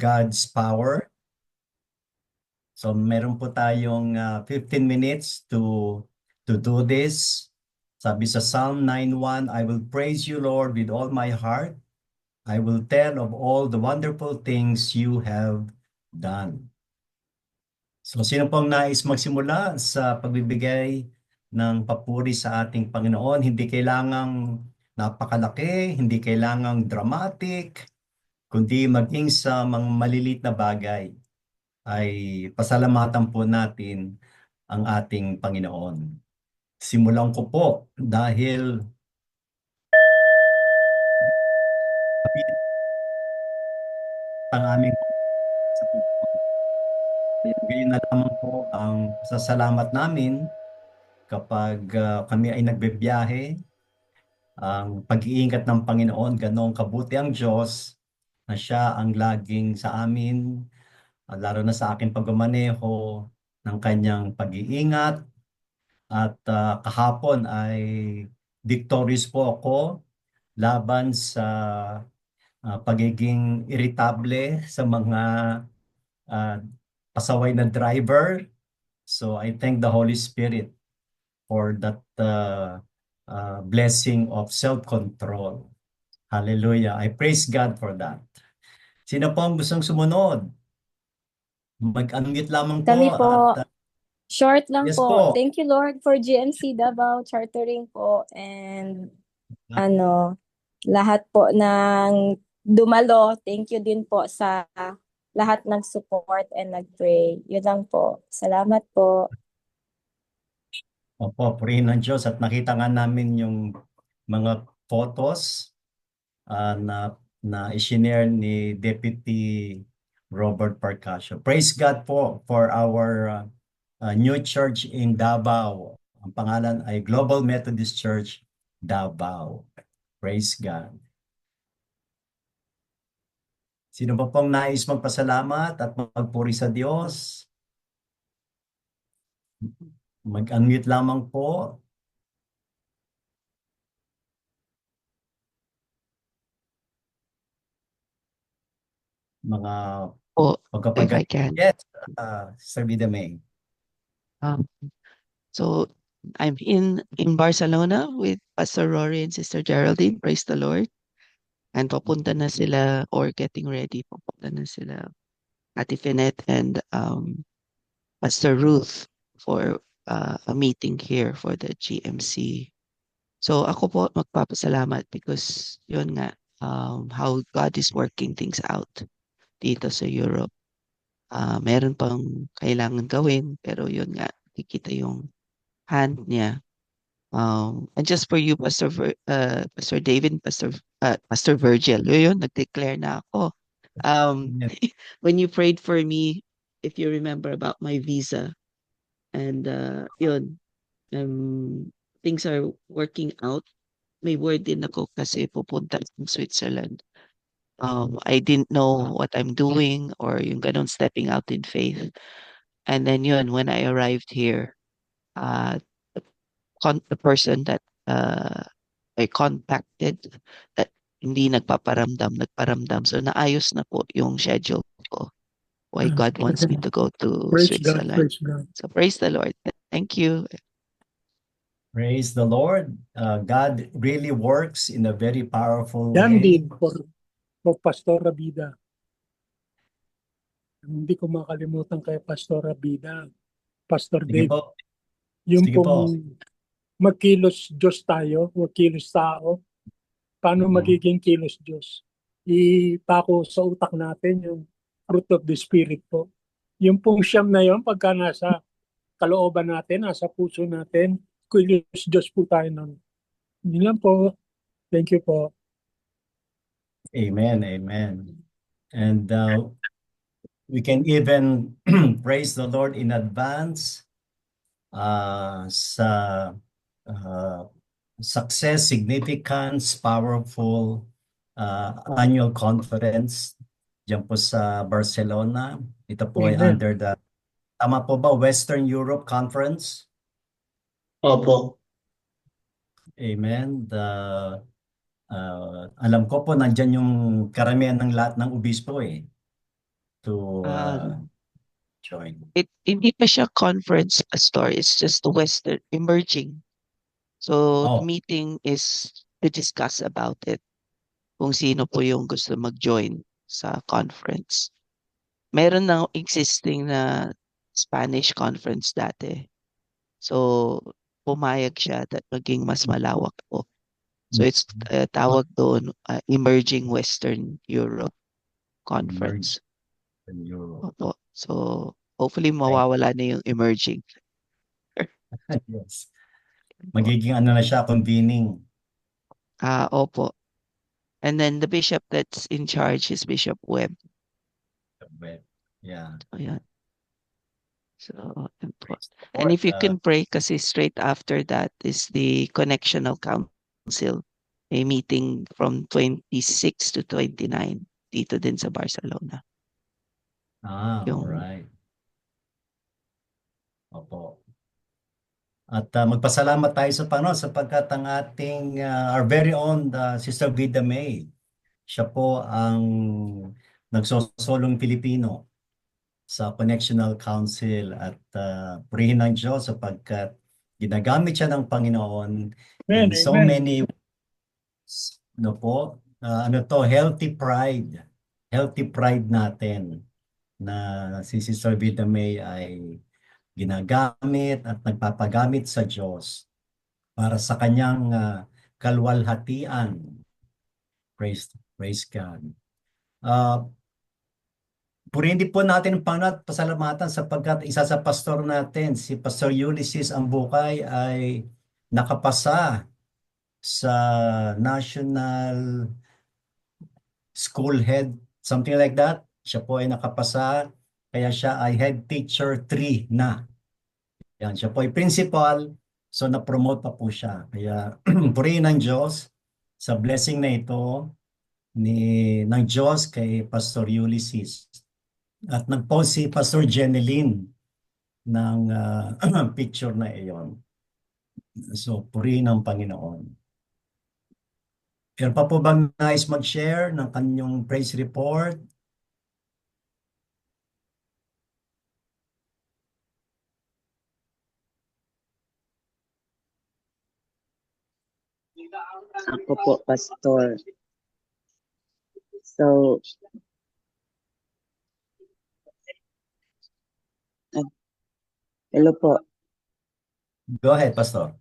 God's power. So meron po tayong 15 minutes to do this. Sabi sa Psalm 9:1, I will praise you, Lord, with all my heart. I will tell of all the wonderful things you have done. So sino pong nais magsimula sa pagbibigay ng papuri sa ating Panginoon? Hindi kailangang napakalaki, hindi kailangang dramatic, kundi maging sa mga malilit na bagay ay pasalamatan po natin ang ating Panginoon. Simulan ko po dahil ang aming sa Panginoon. Ngayon na lamang po ang pasasalamat namin kapag kami ay nagbebiyahe. Ang pag-iingat ng Panginoon, ganoong kabuti ang Diyos na siya ang laging sa amin, lalo na sa aking pagmamaneho ng kanyang pag-iingat. At kahapon ay victorious po ako laban sa pagiging irritable sa mga ah, pasaway na driver. So I thank the Holy Spirit for that blessing of self-control. Hallelujah. I praise God for that. Sino po ang gustong sumunod? Mag-unmute lamang Kami po at po, short lang yes po. po. Thank you Lord for GMC Davao Chartering po and lahat po ng dumalo. Thank you din po sa lahat ng support and nag-pray. Yun lang po. Salamat po. Opo, purihin ng Diyos at nakita nga namin yung mga photos na isinare ni Deputy Robert Parcasio. Praise God po for our new church in Davao. Ang pangalan ay Global Methodist Church Davao. Praise God. Sino pa pong nais magpasalamat at magpuri sa Diyos? Mag-unmute lamang po. Mga Po, if I pagkapag- can. Yes, Sir Vida May. Um, so I'm in Barcelona with Pastor Rory and Sister Geraldine. Praise the Lord. And papunta na sila or getting ready. Papunta na sila Ate Finette and Pastor Ruth for a meeting here for the GMC. So ako po magpapasalamat because yun nga, how God is working things out dito sa Europe. Meron pang kailangan gawin pero yun nga, kikita yung hand niya. And just for you, Pastor David, Pastor Virgil, yun, nag-declare na ako. Yes. When you prayed for me, if you remember about my visa, and yun, things are working out. May word din ako kasi pupunta sa Switzerland. I didn't know what I'm doing or yung ganun stepping out in faith. And then yun, when I arrived here, uh, the person that I contacted that hindi nagpaparamdam. So naayos na po yung schedule ko. Why God wants me to go to Praise God, Switzerland. praise God. So praise the Lord. Thank you. Praise the Lord. God really works in a very powerful Yan way. din for Pastor Rabida. Hindi ko makalimutan kay Pastor Rabida, Pastor Sige Dave. po. Yung Sige po. pong magkilos Diyos tayo, magkilos tao, paano magiging kilos Diyos? Ipako sa utak natin yung fruit of the Spirit po. Yung pong siyam na yun, pagka nasa kalooban natin, nasa puso natin, kilos Diyos po tayo nun. Yun lang po. Thank you po. Amen, amen. And we can even praise the Lord in advance sa success, significance, powerful annual conference dyan po sa Barcelona. Ito po ay Amen. under the, tama po ba, Western Europe Conference? Opo. Amen. Alam ko po nandyan yung karamihan ng lahat ng obispo eh. to Ah, join. hindi pa siya conference, Pastor. It's just the Western emerging. So the Oh, meeting is to discuss about it. Kung sino po yung gusto mag-join sa conference. Meron na existing na Spanish conference dati. So pumayag siya that maging mas malawak po. So it's tawag doon Emerging Western Europe Emerging Conference. Europe. Opo. So hopefully mawawala na yung emerging. Yes. Magiging ano na siya, convening. Opo. And then the bishop that's in charge is Bishop Webb. Yeah. Ayan. So, yun po. And if you can pray, kasi straight after that is the Connectional Council, a meeting from 26 to 29 dito din sa Barcelona. Yung, Alright. Opo. At magpasalamat tayo sa Panginoon sapagkat ang ating our very own Sister Vida May, siya po ang nagsosolong Pilipino sa Connectional Council at purihin ng Diyos sapagkat ginagamit siya ng Panginoon in Amen, so amen. many ano po, ano to, healthy pride natin na si Sister Vida May ay ginagamit at nagpapagamit sa Diyos para sa kanyang kalwalhatian. Praise God. Purihin din po natin ang Panginoon at pasalamatan sapagkat isa sa pastor natin, si Pastor Ulysses Ambukay ay nakapasa sa National School Head, something like that. Siya po ay nakapasa, kaya siya ay Head Teacher 3 na. Yan, siya po ay principal, so na-promote pa po siya. Kaya purihin ng Diyos sa blessing na ito ng Diyos kay Pastor Ulysses. At nag-post si Pastor Jeneline ng picture na iyon. So, purihin ang Panginoon. Meron pa po bang nais mag-share ng kanyang praise report? Ako po, Pastor. So, hello po. Go ahead, Pastor.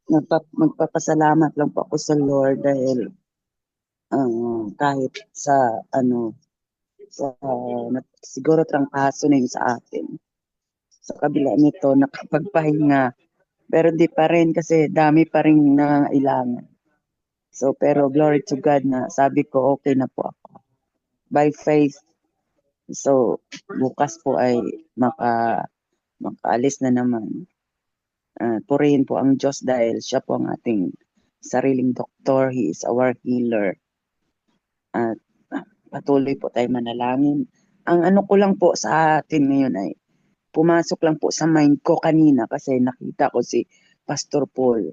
Magpapasalamat lang po ako sa Lord dahil kahit sa siguro trangkaso na yun sa atin. Sa kabila nito, nakapagpahinga. Pero di pa rin kasi dami pa rin nangailangan. So, pero glory to God na sabi ko, okay na po ako. By faith. So, bukas po ay makaalis na naman. Purihin po ang Diyos dahil siya po ang ating sariling doktor. He is our healer. At patuloy po tayo manalangin. Ang ano ko lang po sa atin ngayon ay pumasok lang po sa mind ko kanina kasi nakita ko si Pastor Paul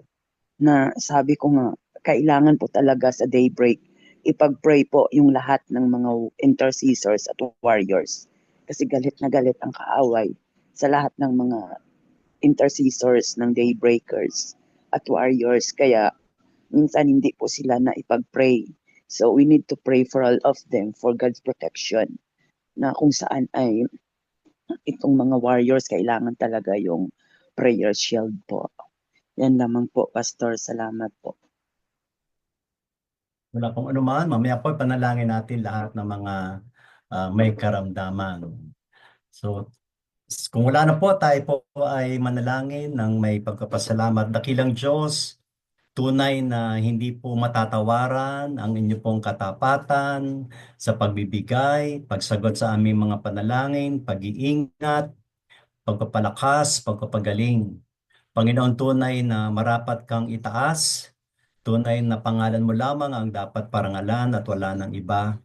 na sabi ko nga kailangan po talaga sa daybreak ipag-pray po yung lahat ng mga intercessors at warriors. Kasi galit na galit ang kaaway sa lahat ng mga intercessors ng daybreakers at warriors. Kaya minsan hindi po sila na ipag-pray. So we need to pray for all of them for God's protection na kung saan ay itong mga warriors kailangan talaga yung prayer shield po. Yan lamang po, Pastor. Salamat po. Wala pong anuman, mamaya po panalangin natin lahat ng mga may karamdaman. So, kung wala na po, tayo po ay manalangin ng may pagkapasalamat. Dakilang Diyos, tunay na hindi po matatawaran ang inyo pong katapatan sa pagbibigay, pagsagot sa aming mga panalangin, pag-iingat, pagpapalakas, pagpapagaling. Panginoon, tunay na marapat kang itaas, tunay na pangalan mo lamang ang dapat parangalan at wala ng iba,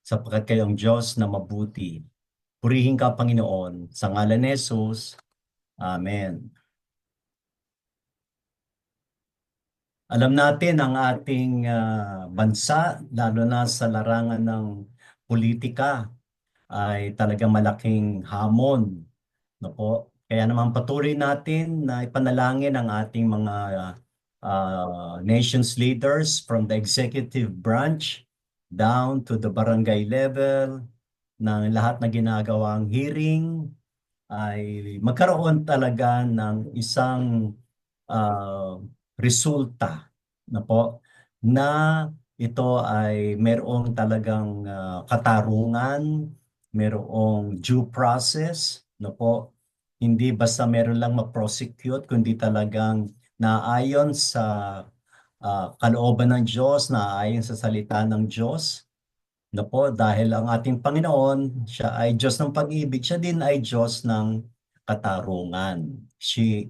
sapagkat kayo ang Diyos na mabuti. Purihin ka, Panginoon, sa ngalan ni Jesus. Amen. Alam natin ang ating bansa, lalo na sa larangan ng politika ay talagang malaking hamon. No po? Kaya naman patuloy natin na ipanalangin ang ating mga nation's leaders from the executive branch down to the barangay level, ng lahat na ginagawang hearing ay magkaroon talaga ng isang resulta na po na ito ay merong talagang katarungan, merong due process, no po. Hindi basta meron lang ma-prosecute, kundi talagang naayon sa kalooban ng Diyos, naayon sa salita ng Diyos. No po, dahil ang ating Panginoon, siya ay Diyos ng pag-ibig, siya din ay Diyos ng katarungan.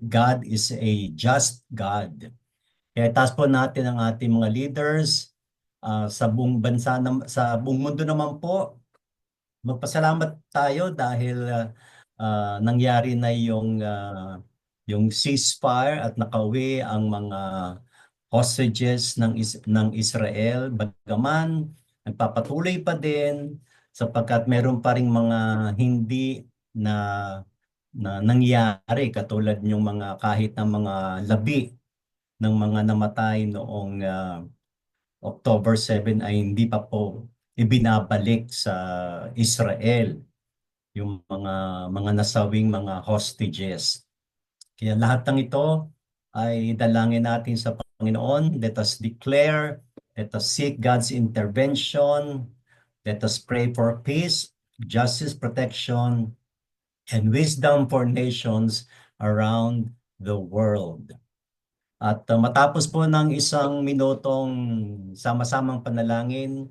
God is a just God. Kaya taas po natin ang ating mga leaders sa buong bansa, sa buong mundo naman po. Magpasalamat tayo dahil nangyari na yung ceasefire at nakauwi ang mga hostages ng Israel. Bagaman nagpapatuloy pa din sapagkat meron pa ring mga hindi na nangyari katulad yung mga kahit ng mga labi ng mga namatay noong October 7 ay hindi pa po ibinabalik sa Israel yung mga nasawing mga hostages. Kaya lahat ng ito ay dalangin natin sa Panginoon. Let us declare, let us seek God's intervention, let us pray for peace, justice, protection, and wisdom for nations around the world. At matapos po ng isang minutong sama-samang panalangin,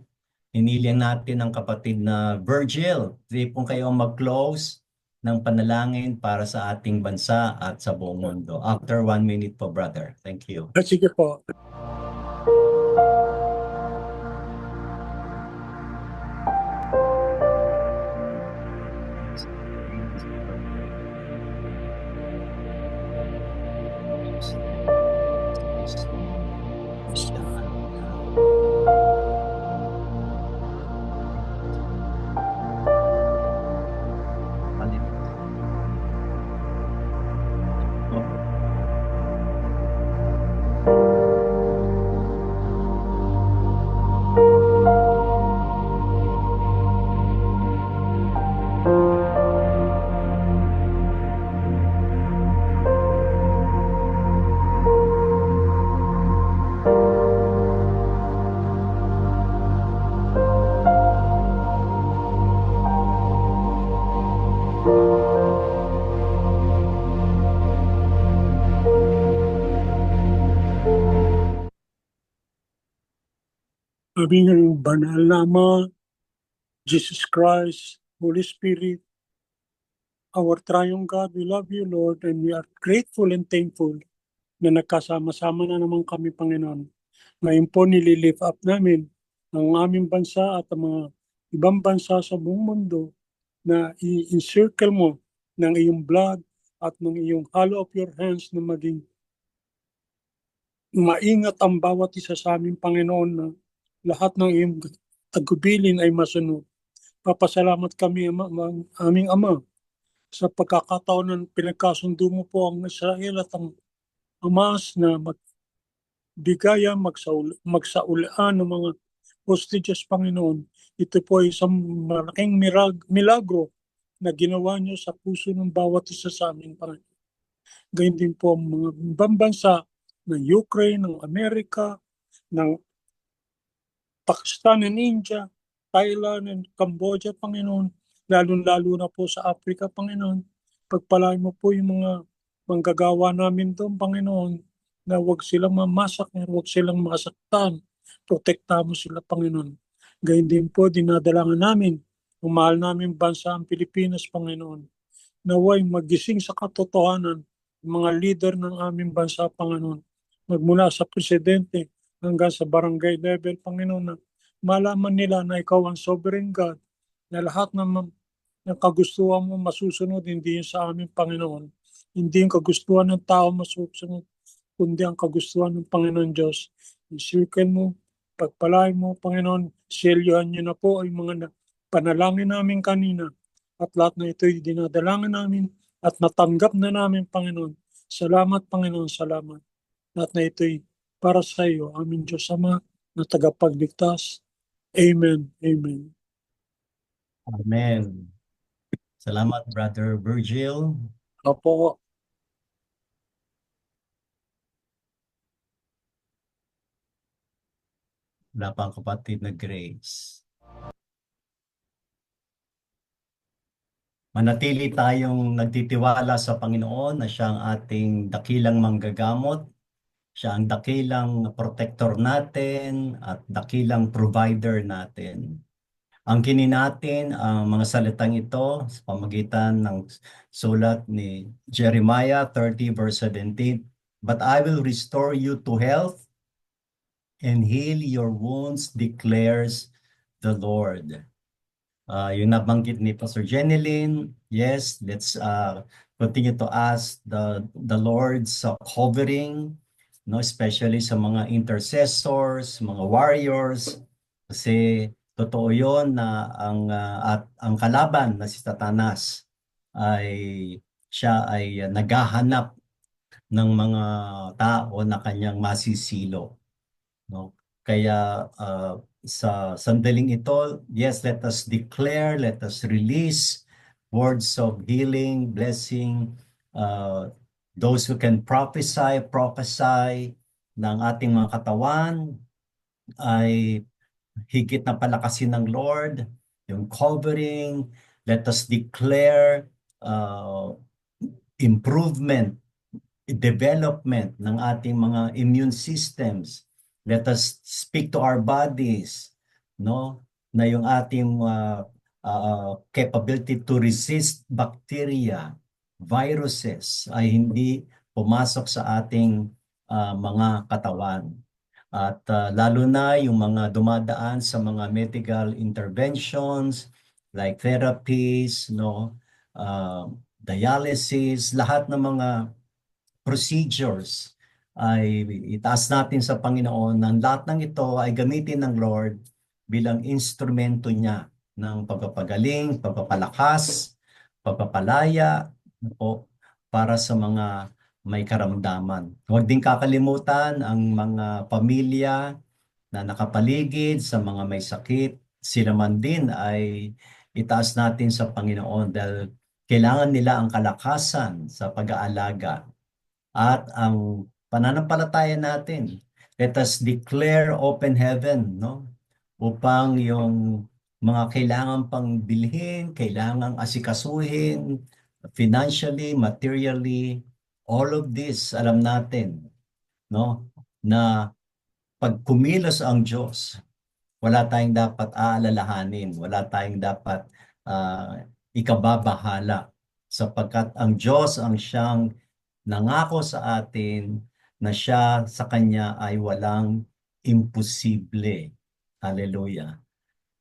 hiniling natin ang kapatid na Virgil. Hindi po kayo mag-close ng panalangin para sa ating bansa at sa buong mundo. After 1 minute po, brother. Thank you. Sige po. Aming banal na Ama, Jesus Christ, Holy Spirit, our triune God, we love you, Lord, and we are grateful and thankful na nagkasama-sama na naman kami, Panginoon. Ngayon po nililift up namin ang aming bansa at ang mga ibang bansa sa buong mundo na i-encircle mo ng iyong blood at ng iyong hollow of your hands na maging maingat ang bawat isa sa aming Panginoon na lahat ng iyong tagubilin ay masunod. Papasalamat kami, aming Ama, sa pagkakataon na pinagkasundo mo po ang Israel at ang Hamas na magbigaya, magsaulaan ng mga hostages, Panginoon. Ito po ay isang malaking milagro na ginawa niyo sa puso ng bawat isa sa amin, Panginoon. Gayun din po ang mga ibang bansa ng Ukraine, ng Amerika, ng Pakistan and India, Thailand and Cambodia, Panginoon, lalo-lalo na po sa Africa, Panginoon. Pagpalain mo po yung mga manggagawa namin doon, Panginoon, na huwag silang mamasakit, huwag silang masaktan. Protekta mo sila, Panginoon. Gayun din po, dinadalangan namin, ang mahal namin bansa ang Pilipinas, Panginoon. Naway magising sa katotohanan, mga leader ng aming bansa, Panginoon. Magmula sa presidente, hanggang sa barangay level, Panginoon, na malaman nila na ikaw ang sovereign God, na lahat ng kagustuhan mo masusunod, hindi yun sa aming Panginoon. Hindi yung kagustuhan ng tao masusunod, kundi ang kagustuhan ng Panginoon Diyos. Isirkel mo, pagpalain mo, Panginoon, selyohan niyo na po ay mga panalangin namin kanina at lahat na ito'y dinadalangin namin at natanggap na namin, Panginoon. Salamat, Panginoon, salamat. Lahat na ito'y para sa iyo, aming Diyos Ama, na tagapagligtas. Amen. Amen. Amen. Salamat, Brother Virgil. Opo. Wala pang kapatid na Grace. Manatili tayong nagtitiwala sa Panginoon na siya ang ating dakilang manggagamot. Siya ang dakilang protector natin at dakilang provider natin. Angkinin natin ang mga salitang ito sa pamagitan ng sulat ni Jeremiah 30 verse 17. But I will restore you to health and heal your wounds, declares the Lord. Yung nabanggit ni Pastor Jeneline, yes, let's continue to ask the Lord's covering, no, especially sa mga intercessors, mga warriors, kasi totoo yon na ang kalaban na si Satanas ay siya ay naghahanap ng mga tao na kanyang masisilo, no? Kaya sa sandaling ito, yes, let us declare, let us release words of healing, blessing, those who can prophesy ng ating mga katawan ay higit na palakasin ng Lord, yung covering. Let us declare improvement, development ng ating mga immune systems. Let us speak to our bodies, no? Na yung ating capability to resist bacteria, viruses ay hindi pumasok sa ating mga katawan. At lalo na yung mga dumadaan sa mga medical interventions like therapies, no? Dialysis, lahat ng mga procedures ay itaas natin sa Panginoon na lahat ng ito ay gamitin ng Lord bilang instrumento niya ng pagpapagaling, pagpapalakas, pagpapalaya po para sa mga may karamdaman. Huwag din kakalimutan ang mga pamilya na nakapaligid sa mga may sakit. Sila man din ay itaas natin sa Panginoon dahil kailangan nila ang kalakasan sa pag-aalaga at ang pananampalataya natin. Let us declare open heaven, no? Upang yung mga kailangan pang bilhin, kailangan asikasuhin, financially, materially, all of this, alam natin, no? Na pag kumilos ang Diyos, wala tayong dapat aalalahanin, wala tayong dapat ikababahala, sapagkat ang Diyos ang siyang nangako sa atin na siya sa Kanya ay walang imposible. Hallelujah.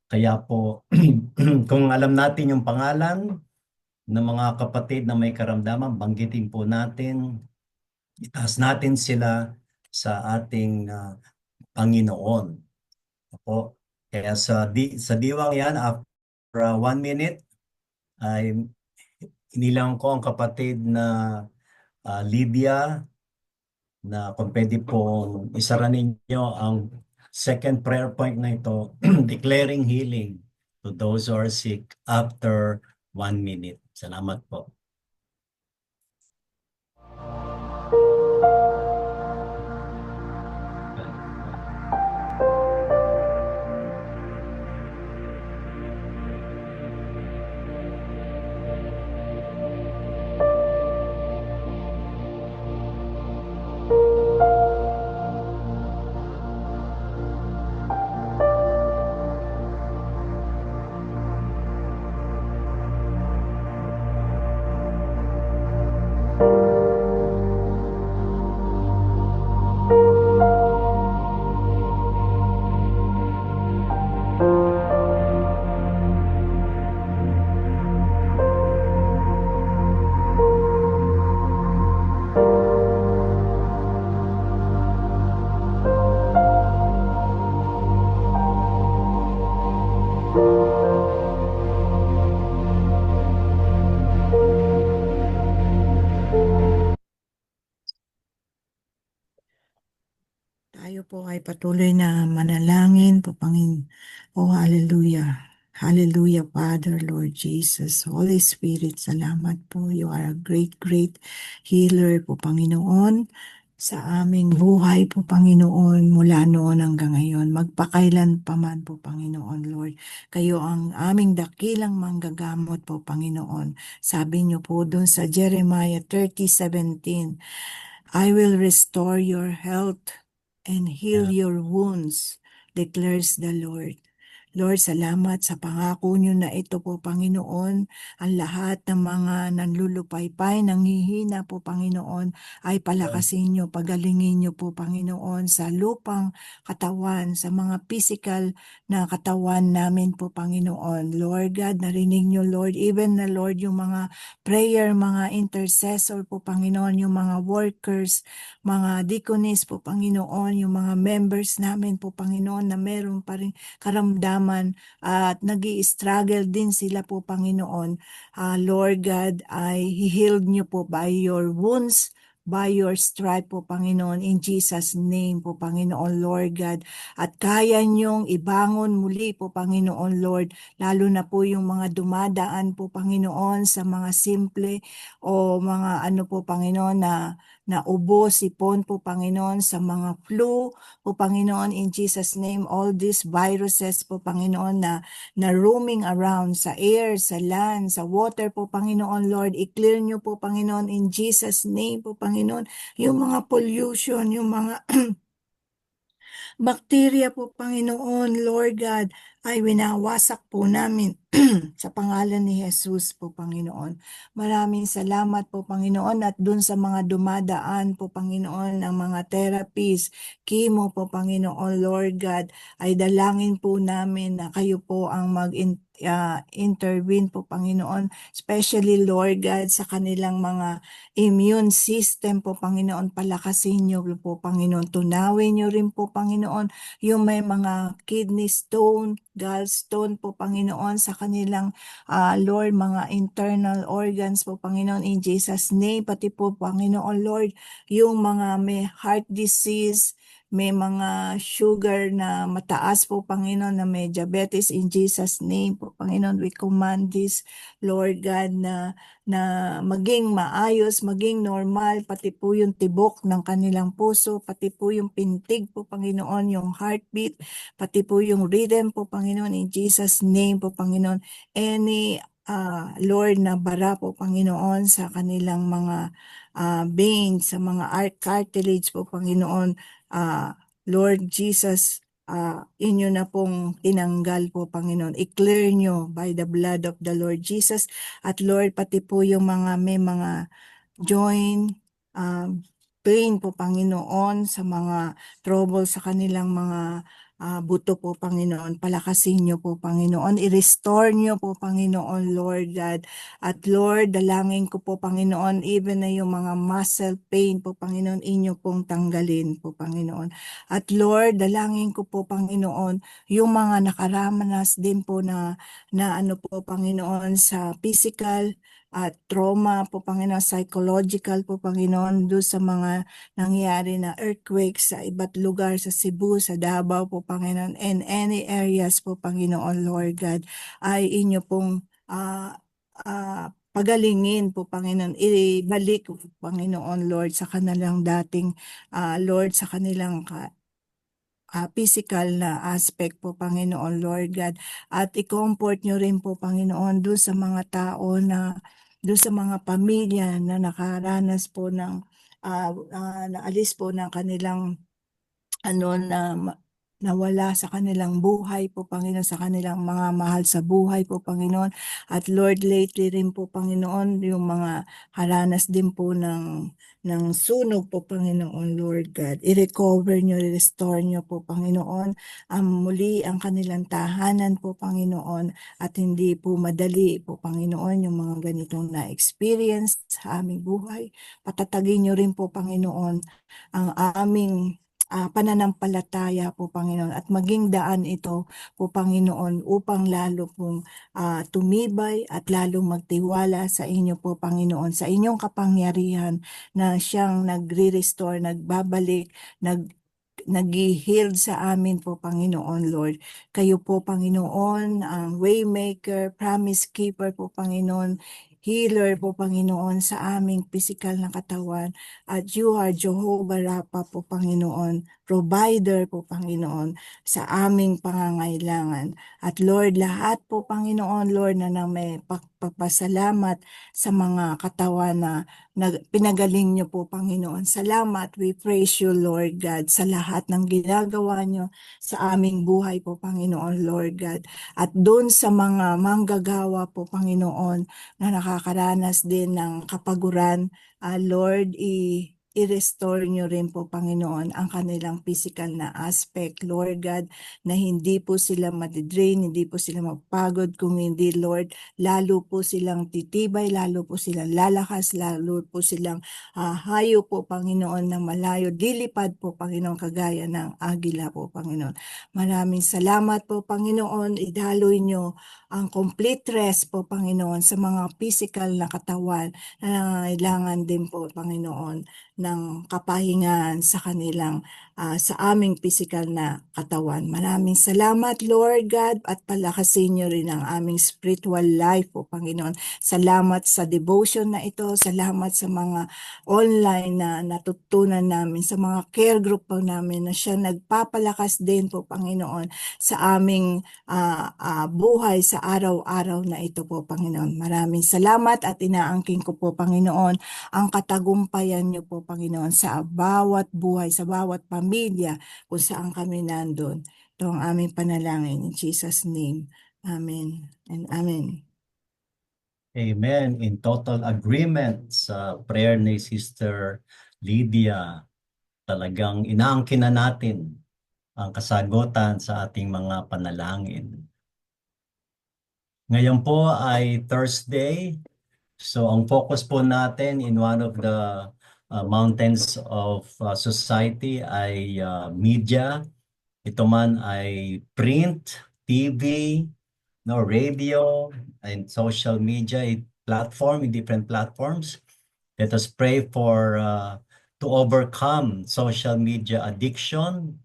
Kaya po, kung alam natin yung pangalan ng mga kapatid na may karamdaman, banggitin po natin, itaas natin sila sa ating Panginoon. Opo. Kaya sa diwang yan, after 1 minute, ay inilang ko ang kapatid na Lydia na kung pwede pong isara ninyo ang second prayer point na ito, declaring healing to those who are sick after 1 minute. Salamat po. po ay patuloy na manalangin po, Panginoon. Oh, hallelujah. Hallelujah, Father, Lord Jesus. Holy Spirit, salamat po. You are a great, great healer po, Panginoon. Sa aming buhay po, Panginoon, mula noon hanggang ngayon, magpakailan pa man po, Panginoon, Lord. Kayo ang aming dakilang manggagamot po, Panginoon. Sabi niyo po doon sa Jeremiah 30:17, I will restore your health and heal Yeah. your wounds, declares the Lord. Lord, salamat sa pangako niyo na ito po, Panginoon. Ang lahat ng mga nanlulupaypay, nanghihina po, Panginoon, ay palakasin niyo, pagalingin niyo po, Panginoon, sa lupang katawan, sa mga physical na katawan namin po, Panginoon. Lord God, narinig niyo, Lord, even na, Lord, yung mga prayer, mga intercessor po, Panginoon, yung mga workers, mga deaconess po, Panginoon, yung mga members namin po, Panginoon, na meron pa rin karamdaman at nag-i-struggle din sila po, Panginoon. Lord God, ay healed niyo po by your wounds, by your stripe po, Panginoon, in Jesus' name po, Panginoon, Lord God. At kaya niyong ibangon muli po, Panginoon, Lord, lalo na po yung mga dumadaan po, Panginoon, sa mga simple o mga ano po, Panginoon, na ubo, sipon po, Panginoon, sa mga flu po, Panginoon, in Jesus' name, all these viruses po, Panginoon, na roaming around sa air, sa land, sa water po, Panginoon, Lord, i-clear niyo po, Panginoon, in Jesus' name po, Panginoon, yung mga pollution, yung mga bakterya po, Panginoon, Lord God, ay winawasak po namin sa pangalan ni Jesus po, Panginoon. Maraming salamat po, Panginoon, at dun sa mga dumadaan po, Panginoon, ng mga therapies, chemo po, Panginoon, Lord God, ay dalangin po namin na kayo po ang intervene po, Panginoon, especially, Lord God, sa kanilang mga immune system po, Panginoon, palakasin niyo po, Panginoon, tunawin niyo rin po, Panginoon, yung may mga kidney stone, gallstone po, Panginoon, sa kanilang, Lord, mga internal organs po, Panginoon, in Jesus' name, pati po, Panginoon, Lord, yung mga may heart disease, may mga sugar na mataas po, Panginoon, na may diabetes, in Jesus' name po, Panginoon, we command this, Lord God, na maging maayos, maging normal, pati po yung tibok ng kanilang puso, pati po yung pintig po, Panginoon, yung heartbeat, pati po yung rhythm po, Panginoon, in Jesus' name po, Panginoon. Any, Lord, na bara po, Panginoon, sa kanilang mga veins, sa mga cartilage po, Panginoon, Lord Jesus, inyo na pong tinanggal po, Panginoon. I-clear nyo by the blood of the Lord Jesus. At Lord, pati po yung mga may mga joint pain po, Panginoon, sa mga trouble sa kanilang mga buto po, Panginoon. Palakasin niyo po, Panginoon. I-restore niyo po, Panginoon, Lord God. At Lord, dalangin ko po, Panginoon, even na yung mga muscle pain po, Panginoon, inyo pong tanggalin po, Panginoon. At Lord, dalangin ko po, Panginoon, yung mga nakaramanas din po na ano po, Panginoon, sa physical at trauma po, Panginoon, psychological po, Panginoon, doon sa mga nangyari na earthquakes sa iba't lugar sa Cebu, sa Davao po, Panginoon, and any areas po, Panginoon, Lord God, ay inyo pong pagalingin po, Panginoon, ibalik po, Panginoon, Lord, sa kanilang dating, Lord, sa kanilang physical na aspect po, Panginoon, Lord God. At i-comfort nyo rin po, Panginoon, doon sa mga tao na, doon sa mga pamilya na nakaranas po ng, naalis po ng kanilang, nawala sa kanilang buhay po, Panginoon, sa kanilang mga mahal sa buhay po, Panginoon. At Lord, lately rin po, Panginoon, yung mga haranas din po ng sunog po, Panginoon, Lord God. I-recover nyo, i-restore nyo po, Panginoon, muli ang kanilang tahanan po, Panginoon, at hindi po madali po, Panginoon, yung mga ganitong na-experience sa aming buhay. Patatagin nyo rin po, Panginoon, ang aming pananampalataya po, Panginoon, at maging daan ito po, Panginoon, upang lalo pong tumibay at lalong magtiwala sa inyo po, Panginoon, sa inyong kapangyarihan na siyang nagre-restore, nagbabalik, nag-heal sa amin po, Panginoon, Lord. Kayo po, Panginoon, ang waymaker, promise keeper po, Panginoon, healer po, Panginoon, sa aming physical na katawan. At you are Jehovah Rapha po, Panginoon, provider po, Panginoon, sa aming pangangailangan. At Lord, lahat po, Panginoon, Lord, na may pagpapasalamat sa mga katawan na pinagaling niyo po, Panginoon. Salamat. We praise you, Lord God, sa lahat ng ginagawa niyo sa aming buhay po, Panginoon, Lord God. At doon sa mga manggagawa po, Panginoon, na nakakaranas din ng kapaguran, Lord, i-restore niyo rin po, Panginoon, ang kanilang physical na aspect, Lord God, na hindi po sila madidrain, hindi po sila mapagod, kung hindi, Lord, lalo po silang titibay, lalo po silang lalakas, lalo po silang hayo po, Panginoon, ng malayo, dilipad po, Panginoon, kagaya ng agila po, Panginoon. Maraming salamat po, Panginoon, idaloy niyo ang complete rest po, Panginoon, sa mga physical na katawan na nangangailangan din po, Panginoon, ng kapahingahan sa kanilang sa aming physical na katawan. Maraming salamat, Lord God, at palakasin niyo rin ang aming spiritual life po, Panginoon. Salamat sa devotion na ito, salamat sa mga online na natutunan namin, sa mga care group po namin na siya nagpapalakas din po, Panginoon, sa aming buhay sa araw-araw na ito po, Panginoon. Maraming salamat at inaangking ko po, Panginoon, ang katagumpayan niyo po, Panginoon, sa bawat buhay, sa bawat pamilya kung saan kami nandun. Ito ang aming panalangin. In Jesus' name. Amen and amen. Amen. In total agreement sa prayer ni Sister Lydia, talagang inaangkin na natin ang kasagutan sa ating mga panalangin. Ngayon po ay Thursday. So ang focus po natin in one of the mountains of society ay media. Ito man ay print, TV, no, radio, and social media platform, in different platforms. Let us pray for to overcome social media addiction.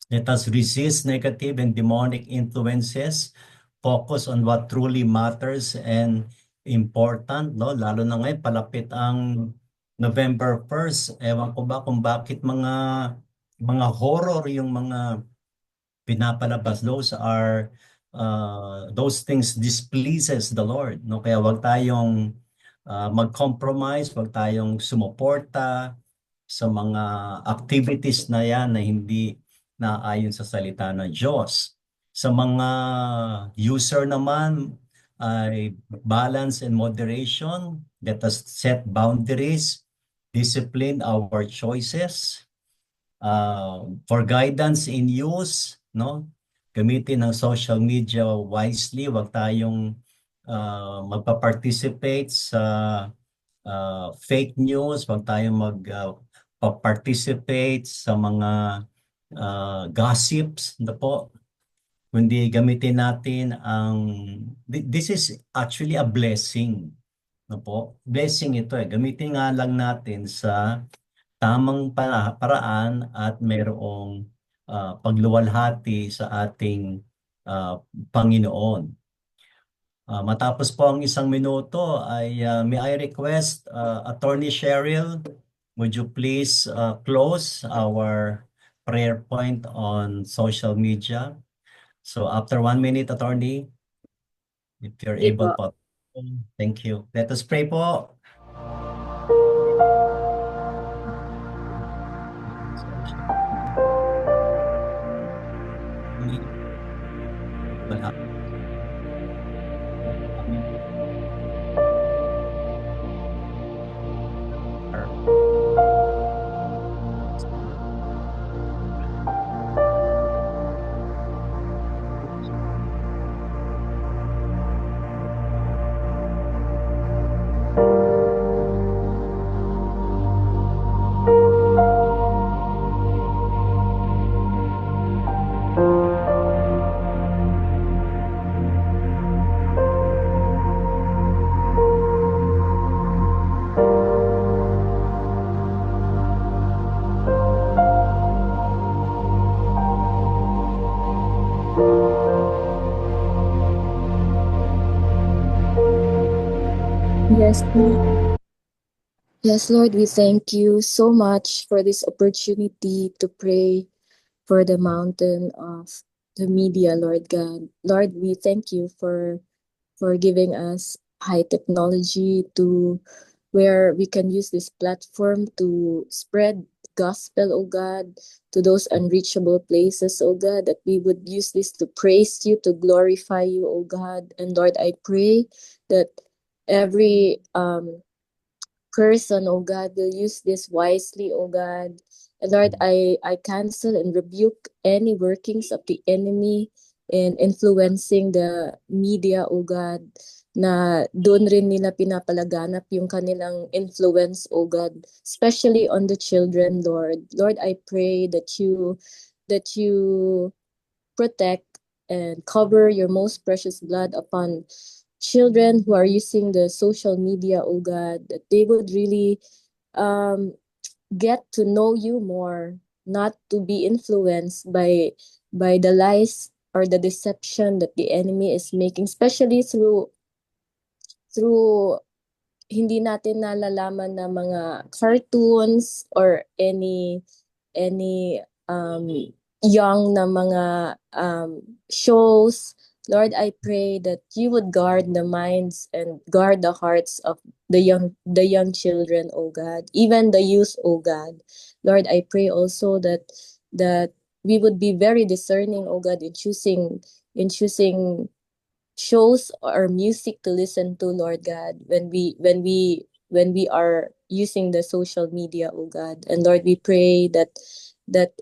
Let us resist negative and demonic influences. Focus on what truly matters and important, no? Lalo na ngayon, palapit ang November 1st. Ewan ko ba kung bakit mga horror yung mga pinapalabas. Those things displeases the Lord, no? Kaya wag tayong mag-compromise, wag tayong sumuporta sa mga activities na yan na hindi naayon sa salita ng Diyos. Sa mga user naman ay balance and moderation. Let us set boundaries, discipline our choices. For guidance in use, no? Gamitin ang social media wisely. Huwag tayong magpa-participate sa fake news. Huwag tayong magpa-participate sa mga gossips. Ano po? Kundi gamitin natin this is actually a blessing. Ano po? Blessing ito eh. Gamitin nga lang natin sa tamang paraan at mayroong pagluwalhati sa ating Panginoon. Matapos po ang 1 minuto ay may I request Attorney Cheryl, would you please close our prayer point on social media? So after 1 minute, Attorney, if you're Sige able po. po. Thank you. Let us pray po. Yes, Lord. Yes, Lord, we thank you so much for this opportunity to pray for the mountain of the media, Lord God. Lord, we thank you for giving us high technology to where we can use this platform to spread gospel, oh God, to those unreachable places, oh God, that we would use this to praise you, to glorify you, oh God. And Lord, I pray that every person, oh God, will use this wisely, oh God. And Lord, I cancel and rebuke any workings of the enemy in influencing the media, oh God, na doon rin nila pinapalaganap yung kanilang influence, oh God, especially on the children, Lord. Lord, I pray that you protect and cover your most precious blood upon children who are using the social media, oh God, that they would really um, get to know you more, not to be influenced by the lies or the deception that the enemy is making, especially through hindi natin nalalaman na mga cartoons or any young na mga shows. Lord, I pray that you would guard the minds and guard the hearts of the young children, oh God, even the youth, oh God. Lord, I pray also that we would be very discerning, oh God, in choosing shows or music to listen to, Lord God, when we are using the social media, oh God. And Lord, we pray that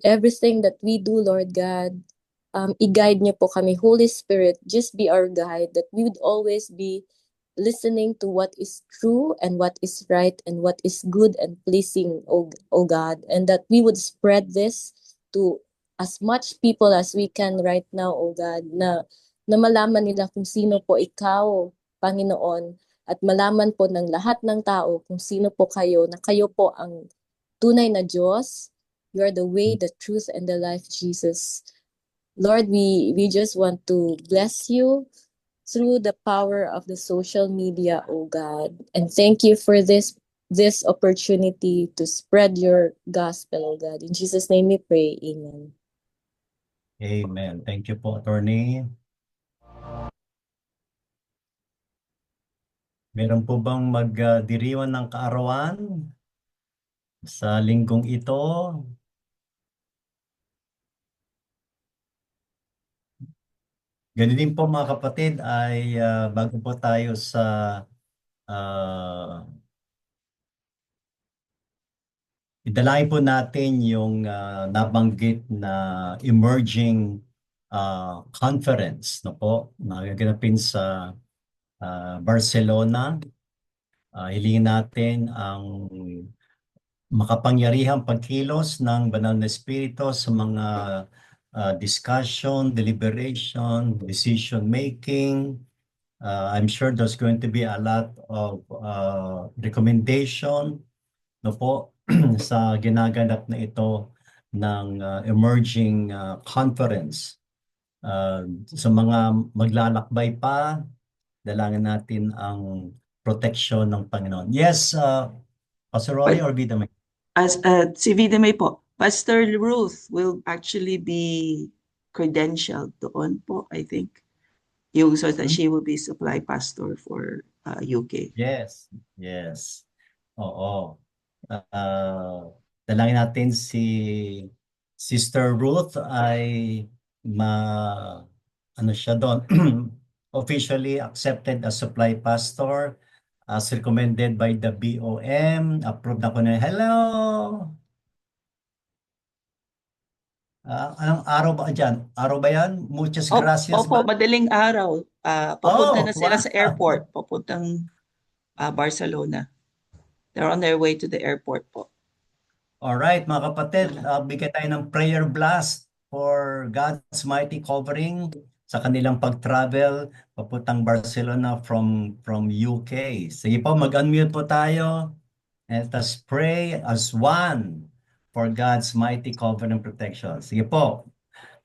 everything that we do, Lord God, i-guide niyo po kami. Holy Spirit, just be our guide, that we would always be listening to what is true and what is right and what is good and pleasing, oh God, and that we would spread this to as much people as we can right now, oh God, na malaman nila kung sino po ikaw, Panginoon, at malaman po ng lahat ng tao kung sino po kayo, na kayo po ang tunay na Diyos. You are the way, the truth, and the life, Jesus. Lord, we just want to bless you through the power of the social media, oh God. And thank you for this opportunity to spread your gospel, oh God. In Jesus' name we pray. Amen. Amen. Thank you po, Attorney. Meron po bang magdiriwang ng kaarawan sa linggong ito? Ganun din po mga kapatid ay bago po tayo sa idalangin po natin yung nabanggit na emerging conference, no po, na gaganapin sa Barcelona. Hilingin natin ang makapangyarihang pagkilos ng Banal na Espiritu sa mga discussion, deliberation, decision making. I'm sure there's going to be a lot of recommendation, no po, sa ginaganap na ito ng emerging conference. Sa mga maglalakbay pa, dalangin natin ang protection ng Panginoon. Yes, Pastor Rory or Vida May? Si Vida May po, Pastor Ruth will actually be credentialed doon po, I think. So that she will be supply pastor for UK. Yes. Oo. Dalangin natin si Sister Ruth ay ano siya doon, officially accepted as supply pastor as recommended by the BOM. Approved na ko na. Hello! Anong araw ba dyan? Araw ba yan? Muchas gracias Opo, ba? madaling araw. Papunta na sila wow. sa airport, papuntang Barcelona. They're on their way to the airport po. Alright, mga kapatid, bigyan tayo ng prayer blast for God's mighty covering sa kanilang pag-travel papuntang Barcelona from UK. Sige po, mag-unmute po tayo. And let us pray as one for God's mighty covering and protection. Sige po.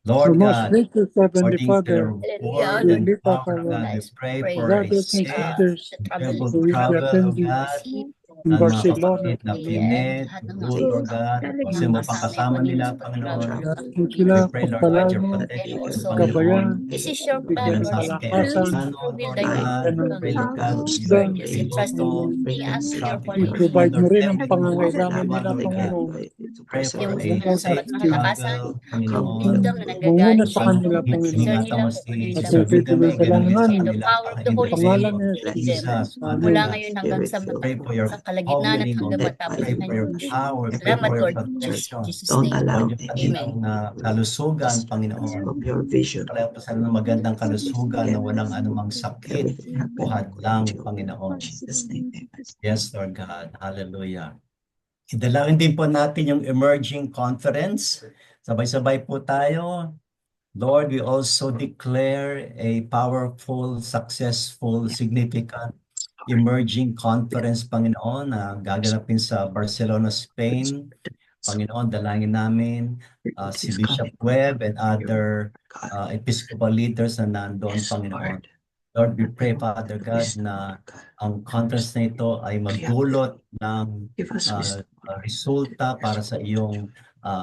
Lord Our most God, gracious Heavenly according to Father, your Hallelujah. word we and lift up power, our oh God, we pray for a brothers and safe, sisters able who will be travel, oh attending God, in ng mga Barcelona, kapatid na Panginoon. Pinet, Ruth, Lord God, kasi mo pakasama nila, Panginoon. Kaya po sila, We pray, Lord God, pagpalaan your mo, protection, gabayan, Panginoon. bigyan ng Sa kalakasan, aeroplano, Lord God, bigyan we ng pray, Lord God, you are wisdom, able to traffic mercy, i-provide mo Lord, rin ang every move of pangangailangan everyone, nila, Lord God. Panginoon. Pray for a Salamat at safe travel, Panginoon. manguna sa kanila, Ingatan mo Panginoon. si At Sister Vida May, ganun din sa dalangin kanila, sa in the name pangalan of ni Jesus. Jesus, Father Amen. God. Pray for your covering, O God. Pray for your power, pray for your protection. Lord, yung kanilang kalusugan, Panginoon. Kaya pa sana ng magandang kalusugan na walang anumang sakit o hadlang, Panginoon. Yes, Lord God. Hallelujah. Idalangin din po natin yung emerging conference. Sabay-sabay po tayo. Lord, we also declare a powerful, successful, significant emerging conference, Panginoon, na gaganapin sa Barcelona, Spain. Panginoon, dalangin namin si Bishop Webb and other Episcopal leaders na nandoon, Panginoon. Lord, we pray, Father God, na ang conference na ito ay magdulot ng resulta para sa iyong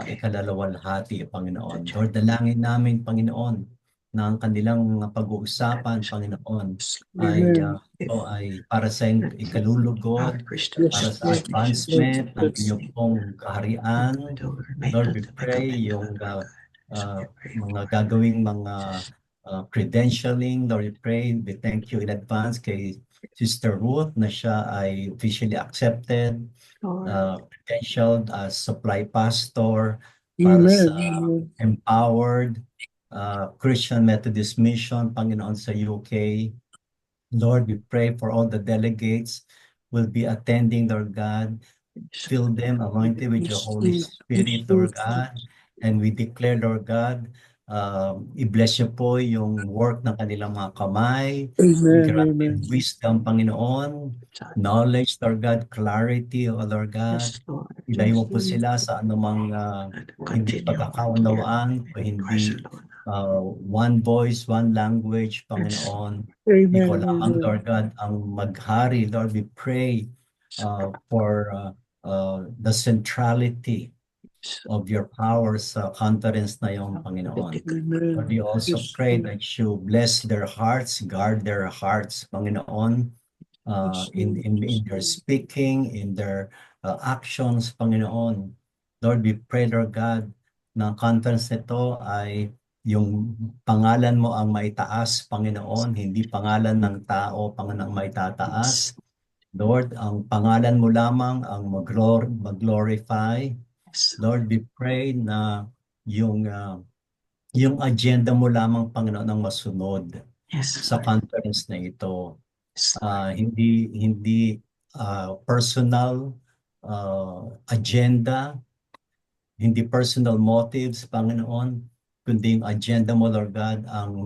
ikalalawalhati, Panginoon. Lord, dalangin namin, Panginoon, na ang kanilang pag-uusapan, Panginoon, ay ito ay para sa ikalulugod, para Yes, sa advancement ng inyong pong kaharian. Lord, we pray yung mga gagawing mga credentialing. Lord, we pray, we thank you in advance kay Sister Ruth na siya ay officially accepted, credentialed as supply pastor para Amen. sa Empowered Christian Methodist Mission, Panginoon, sa UK. Lord, we pray for all the delegates will be attending, Lord God. Fill them, anointed with your Holy Spirit, Lord God. And we declare, Lord God, i-bless niyo po yung work ng kanilang mga kamay. Amen. Grant Amen. them wisdom, Panginoon. Knowledge, Lord God. Clarity, O Lord God. Ilayo mo po sila sa anumang hindi pagkakaunawaan o hindi one voice, one language, Panginoon. Ikaw Amen. lamang, Amen. Lord God, ang maghari. Lord, we pray for the centrality of your power sa conference na yung Panginoon. Amen. Lord, we also Yes, pray Lord. that you bless their hearts, guard their hearts, Panginoon, in their speaking, in their actions, Panginoon. Lord, we pray, Lord God, na ang conference nito ay yung pangalan mo ang maitaas, Panginoon, hindi pangalan ng tao, Panginoon ang maitataas. Lord, ang pangalan mo lamang ang mag-glorify. Lord, we pray na yung agenda mo lamang, Panginoon, ang masunod sa conference na ito. Hindi personal agenda, hindi personal motives, Panginoon, kundi yung agenda mo, Lord God, ang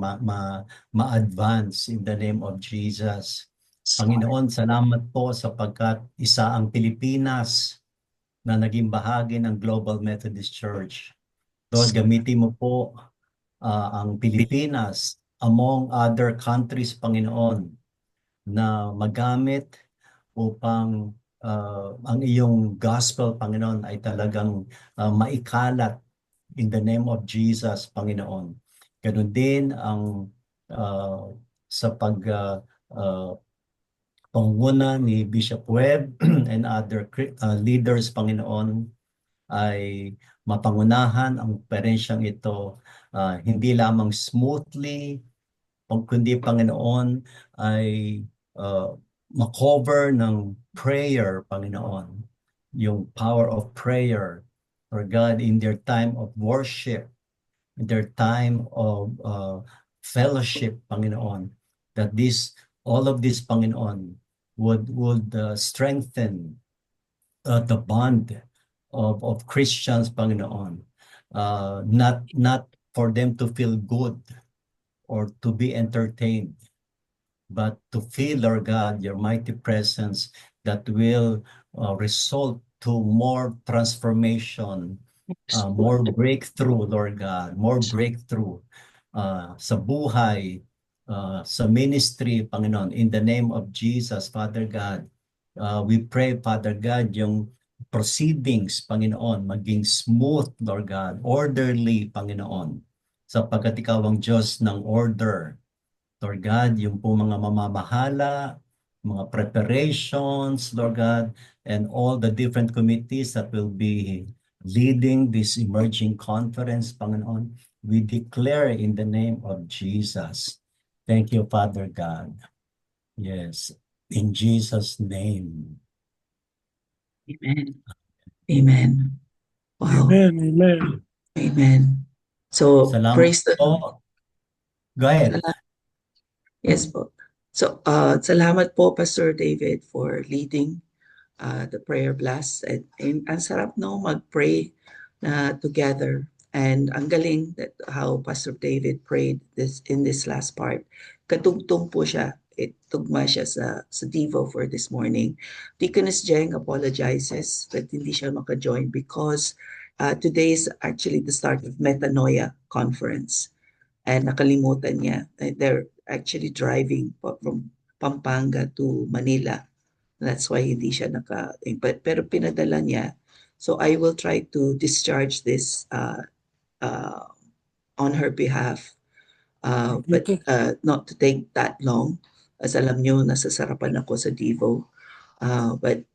ma-advance in the name of Jesus. Panginoon, salamat po sapagkat isa ang Pilipinas na naging bahagi ng Global Methodist Church. Lord, gamitin mo po ang Pilipinas among other countries, Panginoon, na magamit upang ang iyong gospel, Panginoon, ay talagang maikalat in the name of Jesus, Panginoon. Ganun din ang sa pangunguna ni Bishop Webb and other leaders, Panginoon, ay mapangunahan ang operation ito hindi lamang smoothly, kundi, Panginoon, ay makover ng prayer, Panginoon, yung power of prayer, for God, in their time of worship, in their time of fellowship, Panginoon, that all of this, Panginoon, would strengthen the bond of Christians, Panginoon, not for them to feel good or to be entertained, but to feel, Lord God, your mighty presence that will result to more transformation more breakthrough, Lord God, more breakthrough sa buhay, sa ministry, Panginoon. In the name of Jesus, Father God, we pray, Father God, yung proceedings, Panginoon, maging smooth, Lord God, orderly, Panginoon, sapagkat ikaw ang Diyos ng order. Lord God, yung po mga mamamahala, mga preparations, Lord God, and all the different committees that will be leading this emerging conference, Panginoon, we declare in the name of Jesus. Thank you, Father God. Yes, in Jesus' name. Amen. Amen. Wow. Amen, amen. Amen. So, Salamat praise the Lord. po. Go ahead. Yes po. So, salamat po, Pastor David, for leading the prayer blast. And ang sarap no, mag-pray together. And ang galing that how Pastor David prayed this in this last part. Katugtong po siya. Tugma siya sa Devo for this morning. Deaconess Jeng apologizes that hindi siya maka-join because today is actually the start of Metanoia Conference. And nakalimutan niya. They're actually driving from Pampanga to Manila. That's why hindi siya pero pinadala niya. So I will try to discharge this on her behalf. But not to take that long. As alam nyo, nasasarapan ako sa Devo. But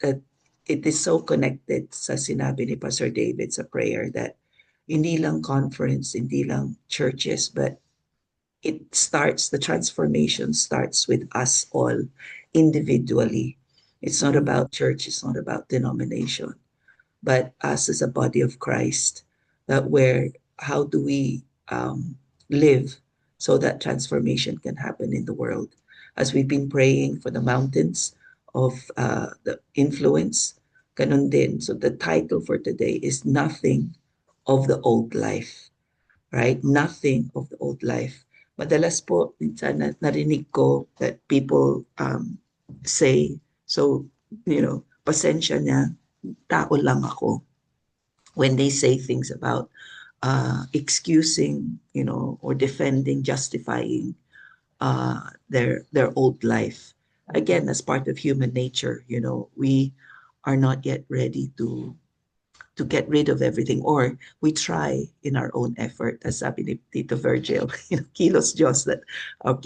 it is so connected sa sinabi ni Pastor David sa prayer that hindi lang conference, hindi lang churches, but the transformation starts with us all individually. It's not about church, it's not about denomination, but us as a body of Christ. How do we live so that transformation can happen in the world? As we've been praying for the mountains of the influence, ganun din. So the title for today is Nothing of the Old Life, right? Nothing of the old life. Madalas po, minsan narinig ko that people say, so, pasensya na, tao lang ako. When they say things about excusing, or defending, justifying their old life. Again, as part of human nature, we are not yet ready to get rid of everything, or we try in our own effort, as sabi ni Tito Virgil, kilos Diyos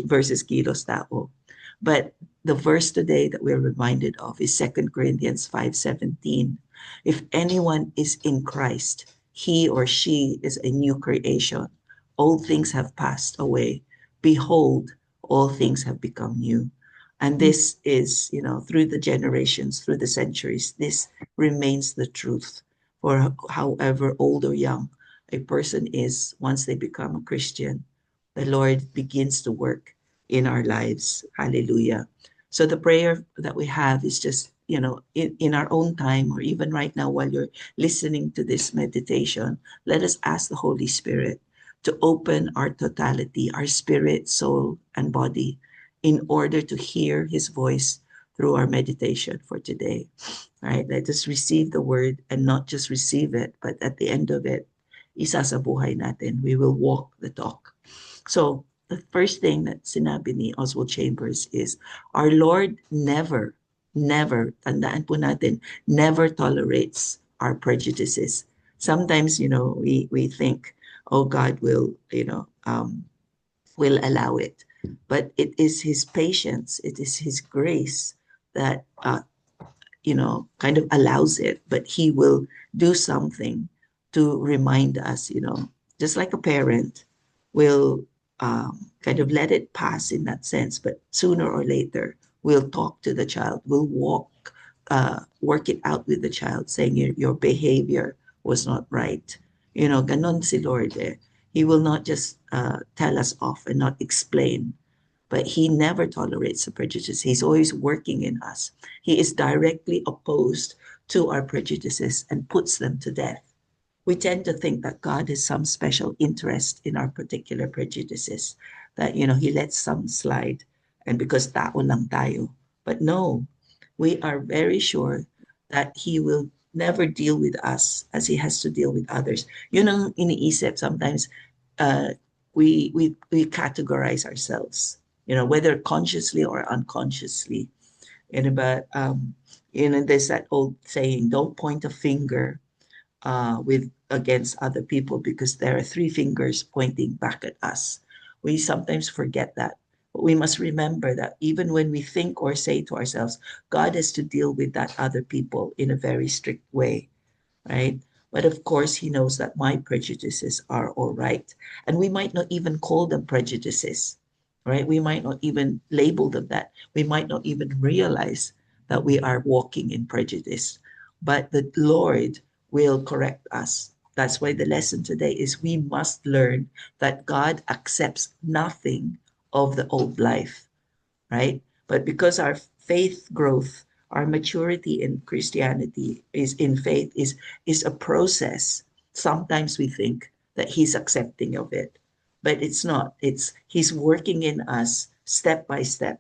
versus kilos tao. But the verse today that we're reminded of is 2 Corinthians 5:17. If anyone is in Christ, he or she is a new creation. Old things have passed away. Behold, all things have become new. And this is, through the generations, through the centuries, this remains the truth. Or however old or young a person is, once they become a Christian, the Lord begins to work in our lives. Hallelujah. So the prayer that we have is just, in our own time, or even right now while you're listening to this meditation, let us ask the Holy Spirit to open our totality, our spirit, soul, and body, in order to hear His voice through our meditation for today. Right? Let us receive the word, and not just receive it, but at the end of it, isa sa buhay natin. We will walk the talk. So, the first thing that sinabi ni Oswald Chambers is, our Lord never, tandaan po natin, never tolerates our prejudices. Sometimes, we think, oh, God will allow it. But it is His patience, it is His grace that kind of allows it, but He will do something to remind us, just like a parent will kind of let it pass in that sense, but sooner or later we'll talk to the child, we'll work it out with the child, saying your behavior was not right. Ganon si Lord eh. He will not just tell us off and not explain, but He never tolerates the prejudice. He's always working in us. He is directly opposed to our prejudices and puts them to death. We tend to think that God has some special interest in our particular prejudices, that, He lets some slide, and because tao lang tayo. But no, we are very sure that He will never deal with us as he has to deal with others. Yun ang iniisip sometimes. We categorize ourselves, whether consciously or unconsciously. But there's that old saying, don't point a finger against other people, because there are three fingers pointing back at us. We sometimes forget that. But we must remember that even when we think or say to ourselves, God has to deal with that other people in a very strict way, right? But of course, he knows that my prejudices are all right. And we might not even call them prejudices, right? We might not even label them that. We might not even realize that we are walking in prejudice. But the Lord will correct us. That's why the lesson today is we must learn that God accepts nothing of the old life, right? But because our faith growth, our maturity in Christianity in faith is a process, sometimes we think that he's accepting of it, but it's not. He's working in us step by step.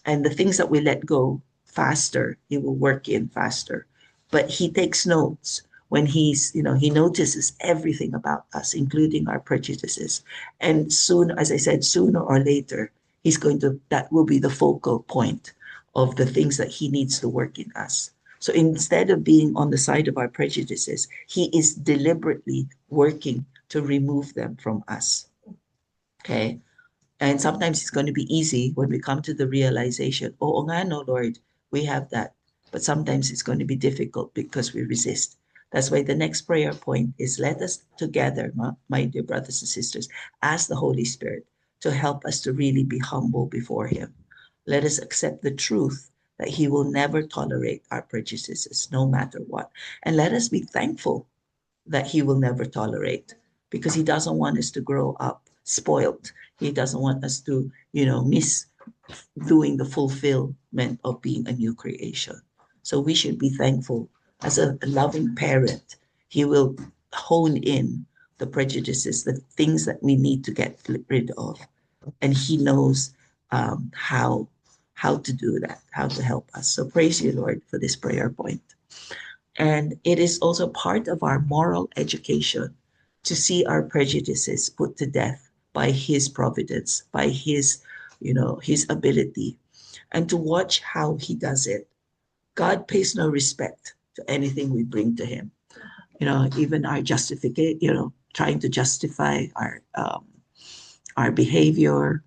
And the things that we let go faster, he will work in faster. But he takes notes when he notices everything about us, including our prejudices. And soon, as I said, sooner or later, that will be the focal point of the things that he needs to work in us. So instead of being on the side of our prejudices, he is deliberately working to remove them from us. Okay? And sometimes it's going to be easy when we come to the realization, oh, nga no, Lord, we have that. But sometimes it's going to be difficult because we resist. That's why the next prayer point is, let us together, my dear brothers and sisters, ask the Holy Spirit to help us to really be humble before him. Let us accept the truth that he will never tolerate our prejudices, no matter what. And let us be thankful that he will never tolerate, because he doesn't want us to grow up spoiled. He doesn't want us to, miss doing the fulfillment of being a new creation. So we should be thankful. As a loving parent, he will hone in the prejudices, the things that we need to get rid of. And he knows how to do that, how to help us. So praise you, Lord, for this prayer point. And it is also part of our moral education to see our prejudices put to death by his providence, by his ability, and to watch how he does it. God pays no respect to anything we bring to him. Even our justification, trying to justify our behavior,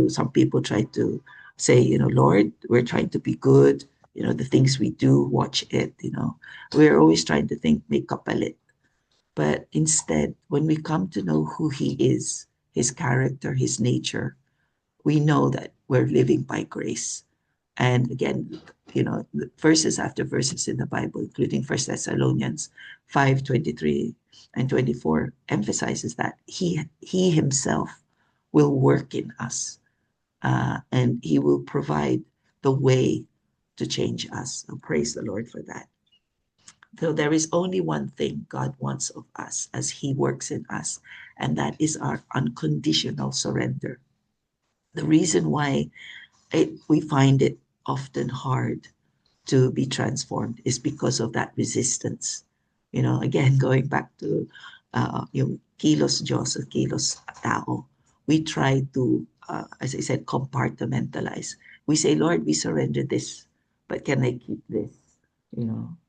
some people try to say, Lord, we're trying to be good. The things we do, watch it, we're always trying to think, make kapalit. But instead, when we come to know who he is, his character, his nature, we know that we're living by grace. And again, verses after verses in the Bible, including 1 Thessalonians 5:23 and 24, emphasizes that he himself will work in us, and he will provide the way to change us. So praise the Lord for that. So there is only one thing God wants of us as he works in us, and that is our unconditional surrender. The reason why we find it often hard to be transformed is because of that resistance. Again, going back to yung kilos Diyos at kilos tao, we try to, as I said, compartmentalize. We say, Lord, we surrender this, but can I keep this?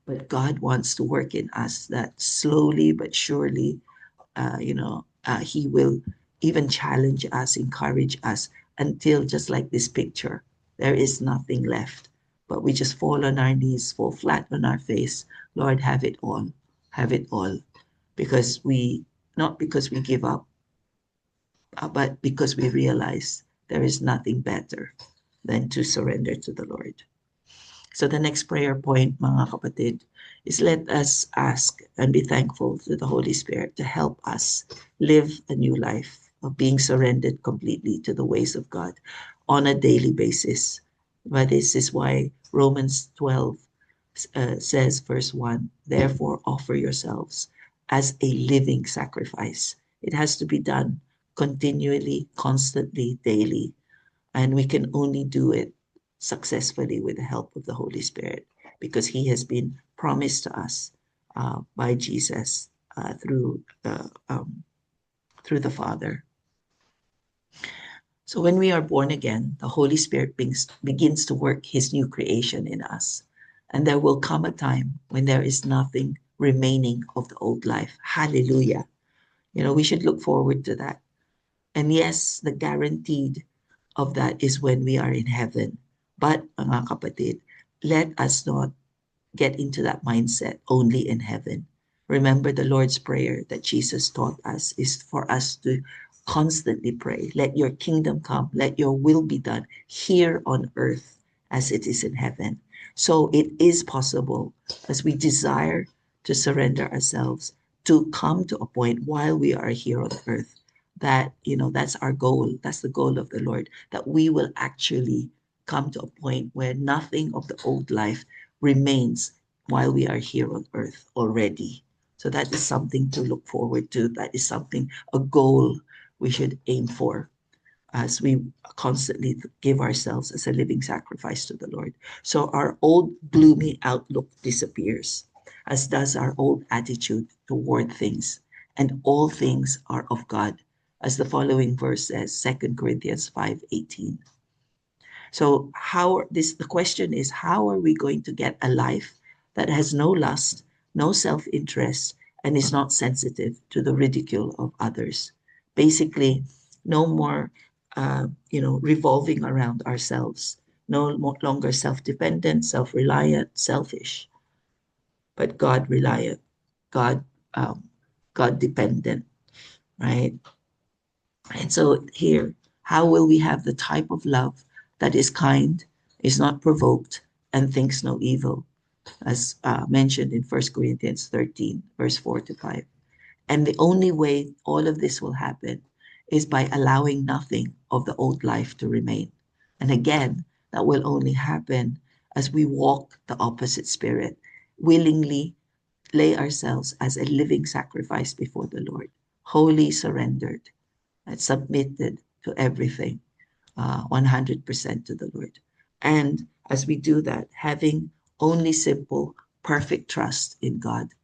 But God wants to work in us that slowly but surely, he will even challenge us, encourage us, until, just like this picture, there is nothing left. But we just fall on our knees, fall flat on our face. Lord, have it all. Have it all. Not because we give up, but because we realize there is nothing better than to surrender to the Lord. So the next prayer point, mga kapatid, is let us ask and be thankful to the Holy Spirit to help us live a new life of being surrendered completely to the ways of God on a daily basis. But this is why Romans 12 says, verse 1, therefore offer yourselves as a living sacrifice. It has to be done continually, constantly, daily. And we can only do it successfully with the help of the Holy Spirit, because he has been promised to us by Jesus through the Father. So when we are born again, the Holy Spirit begins to work his new creation in us. And there will come a time when there is nothing remaining of the old life. Hallelujah. We should look forward to that. And yes, the guaranteed of that is when we are in heaven. But, mga kapatid, let us not get into that mindset only in heaven. Remember the Lord's Prayer that Jesus taught us is for us to constantly pray. Let your kingdom come. Let your will be done here on earth as it is in heaven. So it is possible, as we desire to surrender ourselves, to come to a point while we are here on earth that, that's our goal. That's the goal of the Lord, that we will actually come to a point where nothing of the old life remains while we are here on earth already. So that is something to look forward to. That is a goal we should aim for as we constantly give ourselves as a living sacrifice to the Lord. So our old gloomy outlook disappears, as does our old attitude toward things. And all things are of God, as the following verse says, 2 Corinthians 5:18. So the question is, how are we going to get a life that has no lust, no self-interest, and is not sensitive to the ridicule of others? Basically, no more, revolving around ourselves, no longer self-dependent, self-reliant, selfish, but God-reliant, God-dependent, right? And so here, how will we have the type of love that is kind, is not provoked, and thinks no evil, as mentioned in 1 Corinthians 13, verse 4-5. And the only way all of this will happen is by allowing nothing of the old life to remain. And again, that will only happen as we walk the opposite spirit, willingly lay ourselves as a living sacrifice before the Lord, wholly surrendered and submitted to everything, 100% to the Lord. And as we do that, having only simple, perfect trust in God,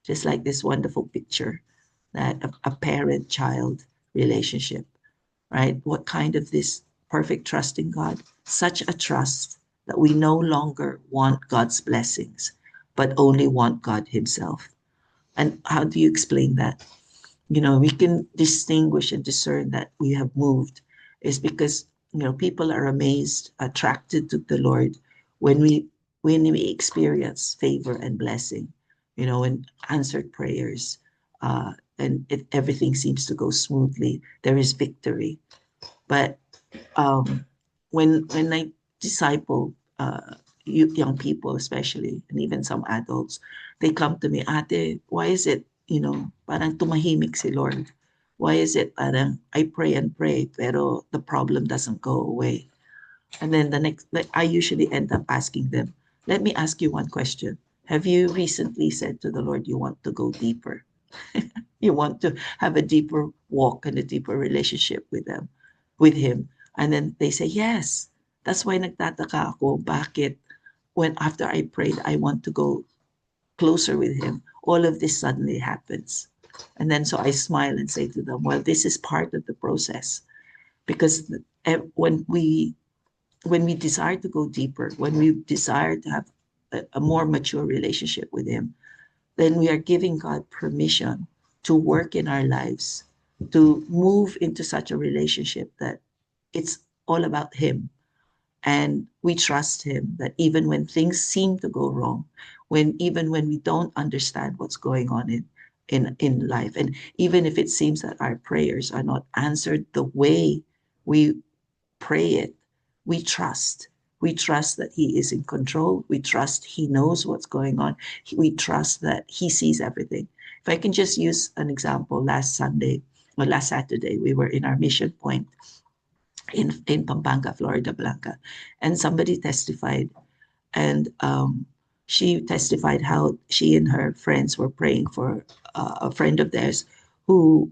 just like this wonderful picture that a parent-child relationship, right? What kind of this perfect trust in God? Such a trust that we no longer want God's blessings, but only want God himself. And how do you explain that? We can distinguish and discern that we have moved is because, people are amazed, attracted to the Lord when we experience favor and blessing, and answered prayers, and everything seems to go smoothly. There is victory. But when I disciple young people, especially, and even some adults, they come to me, Ate, why is it, parang tumahimik si Lord? Why is it parang I pray and pray, pero the problem doesn't go away? And then I usually end up asking them, let me ask you one question. Have you recently said to the Lord you want to go deeper? You want to have a deeper walk and a deeper relationship with him. And then they say, yes. That's why nagtataka ako, bakit when after I prayed, I want to go closer with him, all of this suddenly happens. And then so I smile and say to them, well, this is part of the process. Because when we desire to go deeper, when we desire to have a more mature relationship with him, then we are giving God permission to work in our lives, to move into such a relationship that it's all about him. And we trust him that even when things seem to go wrong, even when we don't understand what's going on in life, and even if it seems that our prayers are not answered the way we pray it, we trust. We trust that he is in control. We trust he knows what's going on. We trust that he sees everything. If I can just use an example, last Saturday, we were in our mission point in Pampanga, Florida Blanca, and somebody testified, and she testified how she and her friends were praying for a friend of theirs who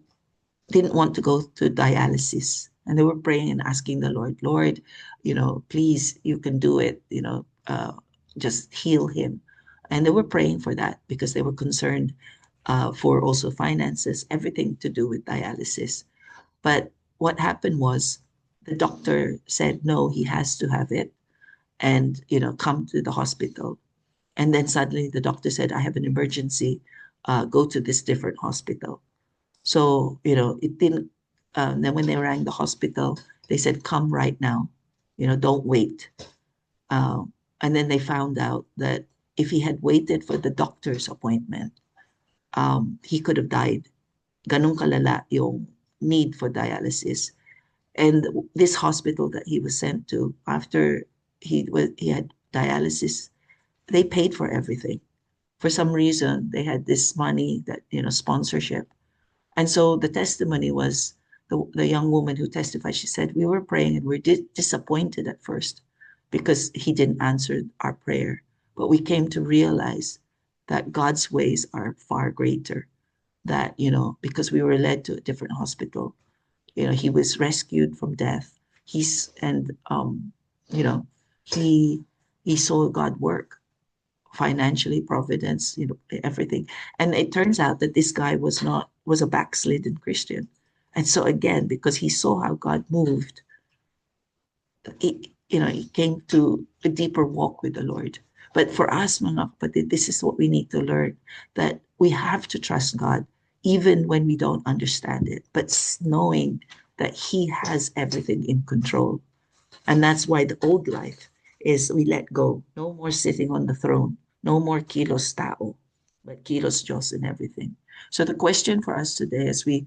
didn't want to go to dialysis, and they were praying and asking the Lord, please, you can do it, just heal him. And they were praying for that because they were concerned for also finances, everything to do with dialysis. But what happened was the doctor said, no, he has to have it and, come to the hospital. And then suddenly the doctor said, I have an emergency, go to this different hospital. So, it didn't, then when they rang the hospital, they said, come right now, don't wait. And then they found out that if he had waited for the doctor's appointment, he could have died. Ganun kalala yung need for dialysis. And this hospital that he was sent to, after he had dialysis, they paid for everything. For some reason, they had this money that, sponsorship. And so the testimony was the young woman who testified, she said, we were praying and we were disappointed at first because he didn't answer our prayer. But we came to realize that God's ways are far greater. That, because we were led to a different hospital, he was rescued from death. He saw God work financially, providence, everything. And it turns out that this guy was a backslidden Christian. And so again, because he saw how God moved, he came to a deeper walk with the Lord. But for us, mga kapatid, this is what we need to learn, that we have to trust God even when we don't understand it, but knowing that he has everything in control. And that's why the old life is we let go. No more sitting on the throne. No more kilos tao, but kilos Diyos in everything. So the question for us today as we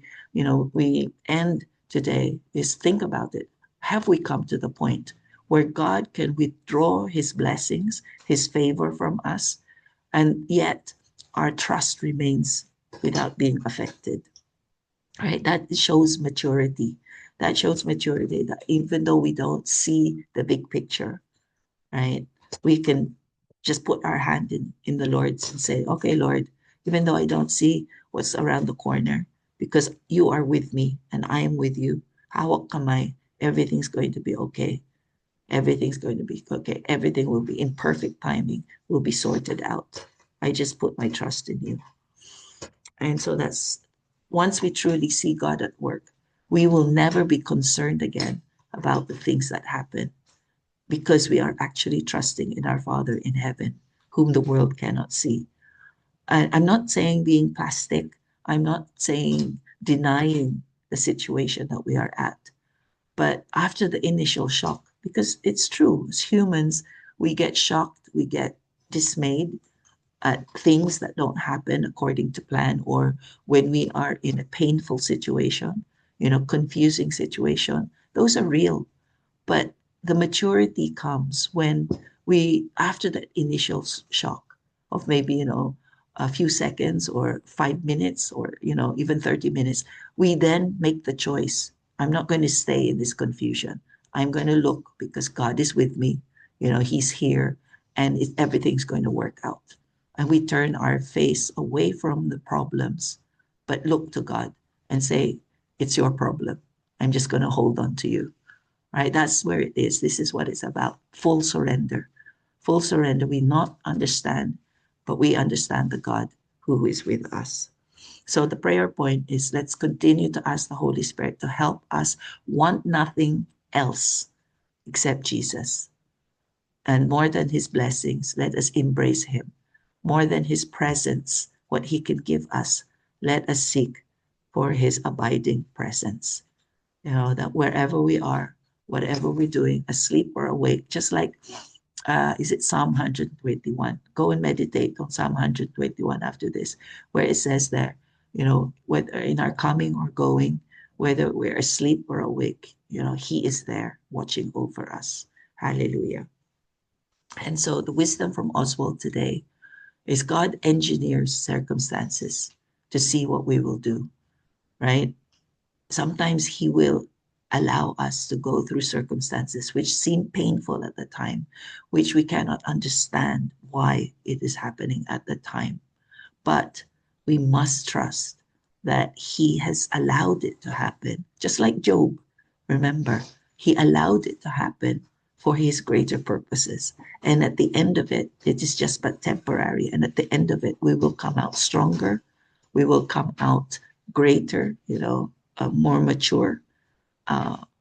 end today is think about it. Have we come to the point where God can withdraw his blessings, his favor from us, and yet our trust remains without being affected? Right? That shows maturity. That shows maturity, that even though we don't see the big picture, right? We can just put our hand in the Lord's and say, okay, Lord, even though I don't see what's around the corner, because you are with me and I am with you, hawak kamay, everything's going to be okay. Everything's going to be okay. Everything will be in perfect timing, will be sorted out. I just put my trust in you. And so that's, once we truly see God at work, we will never be concerned again about the things that happen, because we are actually trusting in our Father in heaven, whom the world cannot see. And I'm not saying being plastic. I'm not saying denying the situation that we are at. But after the initial shock, because it's true, as humans, we get shocked, we get dismayed at things that don't happen according to plan, or when we are in a painful situation, confusing situation. Those are real. But the maturity comes when we, after that initial shock of maybe, a few seconds or 5 minutes or, even 30 minutes, we then make the choice. I'm not going to stay in this confusion. I'm going to look, because God is with me. He's here and everything's going to work out. And we turn our face away from the problems, but look to God and say, it's your problem. I'm just going to hold on to you. Right? That's where it is. This is what it's about. Full surrender. Full surrender. We not understand, but we understand the God who is with us. So the prayer point is, let's continue to ask the Holy Spirit to help us want nothing else except Jesus. And more than his blessings, let us embrace him. More than his presence, what he can give us, let us seek for his abiding presence. That wherever we are, whatever we're doing, asleep or awake, just like, is it Psalm 121? Go and meditate on Psalm 121 after this, where it says there, whether in our coming or going, whether we're asleep or awake, he is there watching over us. Hallelujah. And so the wisdom from Oswald today is, God engineers circumstances to see what we will do, right? Sometimes he will allow us to go through circumstances which seem painful at the time, which we cannot understand why it is happening at the time. But we must trust that he has allowed it to happen. Just like Job, remember, he allowed it to happen for his greater purposes. And at the end of it, it is just but temporary. And at the end of it, we will come out stronger. We will come out greater, more mature.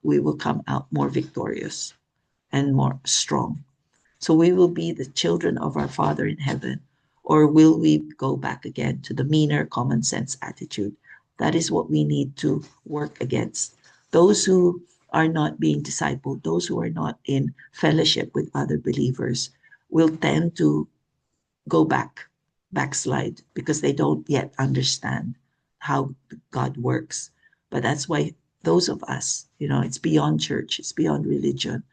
We will come out more victorious and more strong. So we will be the children of our Father in heaven, or will we go back again to the meaner common sense attitude? That is what we need to work against. Those who are not being discipled, those who are not in fellowship with other believers, will tend to go backslide, because they don't yet understand how God works. But that's why those of us, it's beyond church, it's beyond religion.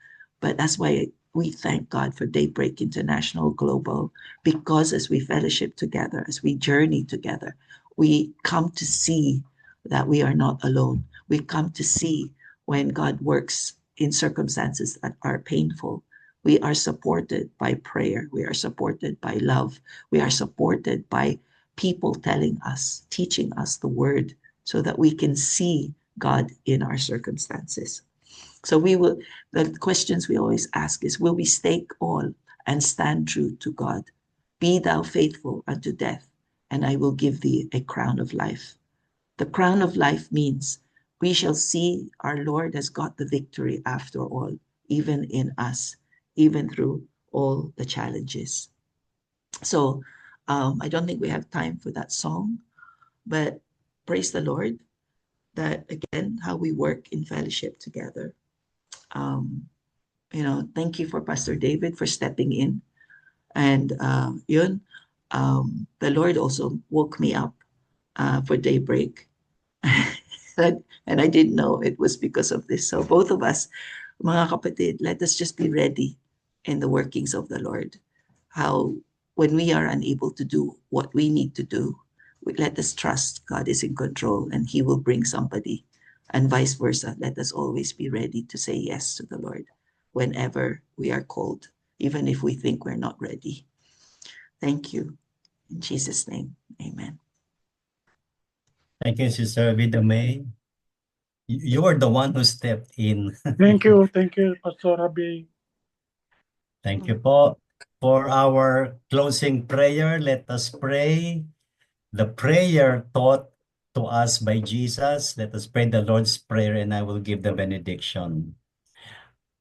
But that's why we thank God for Daybreak International Global, because as we fellowship together, as we journey together, we come to see that we are not alone. We come to see when God works in circumstances that are painful. We are supported by prayer. We are supported by love. We are supported by people telling us, teaching us the word, so that we can see God in our circumstances. So the questions we always ask is, will we stake all and stand true to God? Be thou faithful unto death, and I will give thee a crown of life. The crown of life means we shall see our Lord has got the victory after all, even in us, even through all the challenges. So I don't think we have time for that song, but praise the Lord that, again, how we work in fellowship together. Thank you for Pastor David for stepping in. And the Lord also woke me up for Daybreak. And I didn't know it was because of this. So both of us, mga kapatid, let us just be ready in the workings of the Lord. How when we are unable to do what we need to do, let us trust God is in control and he will bring somebody. And vice versa, let us always be ready to say yes to the Lord whenever we are called, even if we think we're not ready. Thank you. In Jesus' name, amen. Thank you, Sister Vida May. You are the one who stepped in. Thank you, Pastor Rabi. Thank you po. For our closing prayer, let us pray the prayer taught to us by Jesus. Let us pray the Lord's Prayer, and I will give the benediction.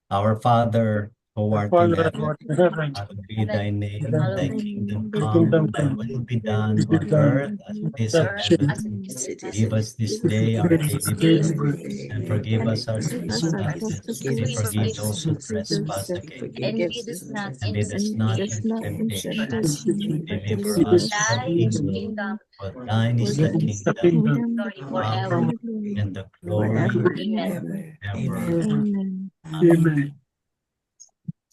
Our Father, who art in Father, heaven, in heaven, hallowed be thy name. Hallowed Thy be kingdom thy come, kingdom thy come, will be done will be on done. earth as it is in That's it. heaven. Give us this day our daily bread, and forgive us our trespasses, as we forgive those who trespass against us. And lead us not into temptation, but deliver us from evil. For thine is the The kingdom, kingdom, the power, power, and the Forever glory and ever. ever. Amen. Amen.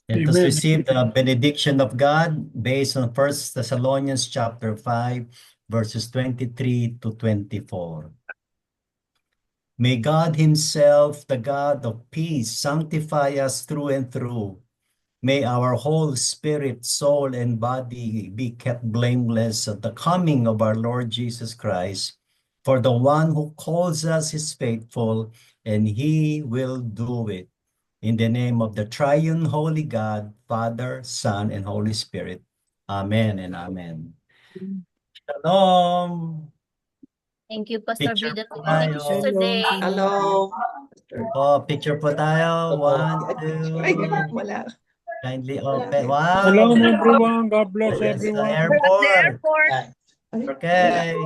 Let us Amen. receive the benediction of God based on 1 Thessalonians chapter 5, verses 23 to 24. May God himself, the God of peace, sanctify us through and through. May our whole spirit, soul, and body be kept blameless at the coming of our Lord Jesus Christ. For the one who calls us is faithful, and he will do it. In the name of the triune holy God, Father, Son, and Holy Spirit. Amen and amen. Shalom! Thank you, Pastor Picture Vida, po for the teachings tayo. today. Hello. Oh, picture po tayo. Opo. 1, 2. Wala. Kindly open. Hello, Wow! everyone. God bless Yes, the everyone. airport. Yan. Wala. Okay.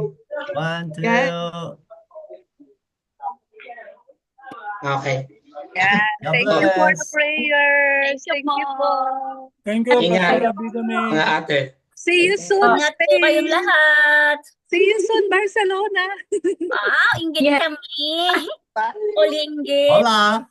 1, 2. Okay. God Thank you for the bless. prayers. Thank you po. Thank you, Ingat. Pastor Rabi May. Mga ate. See you soon, Ingat po kayong Spain. lahat. See you soon, Barcelona. Inggit Yeah. kami. Ulinggit. Hola!